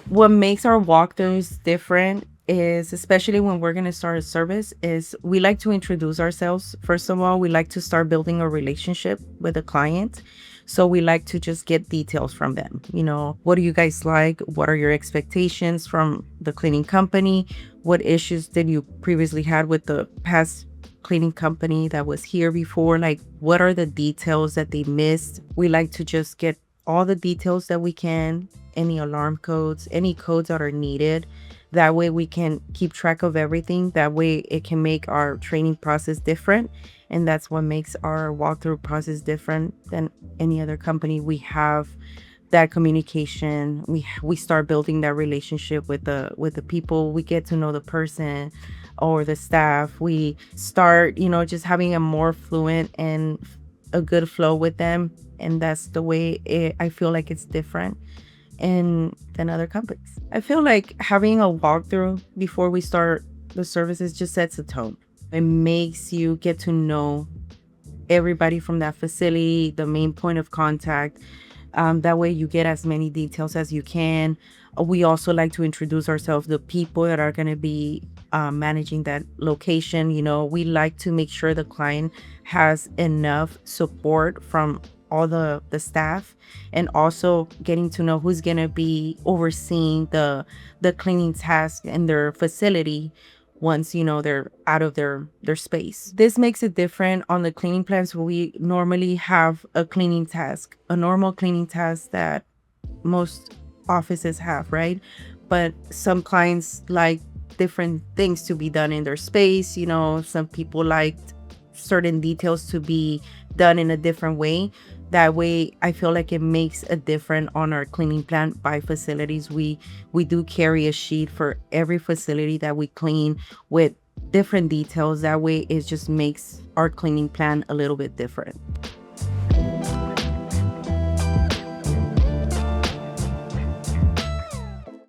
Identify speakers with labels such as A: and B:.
A: What makes our walkthroughs different is, especially when we're going to start a service, is we like to introduce ourselves. First of all, we like to start building a relationship with a client. So we like to just get details from them. What do you guys like? What are your expectations from the cleaning company? What issues did you previously had with the past cleaning company that was here before? Like, what are the details that they missed? We like to just get all the details that we can, any alarm codes, any codes that are needed. That way we can keep track of everything. That way it can make our training process different. And that's what makes our walkthrough process different than any other company. We have that communication. We start building that relationship with the people. We get to know the person or the staff. We start, just having a more fluent and a good flow with them. And that's the way I feel like it's different than other companies. I feel like having a walkthrough before we start the services just sets a tone. It makes you get to know everybody from that facility, the main point of contact. That way you get as many details as you can. We also like to introduce ourselves, the people that are going to be managing that location. We like to make sure the client has enough support from all the staff, and also getting to know who's going to be overseeing the cleaning task in their facility once they're out of their space. This makes it different on the cleaning plans. We normally have a normal cleaning task that most offices have, right? But some clients like different things to be done in their space. Some people like certain details to be done in a different way. That way I feel like it makes a difference on our cleaning plan by facilities. We do carry a sheet for every facility that we clean with different details. That way it just makes our cleaning plan a little bit different.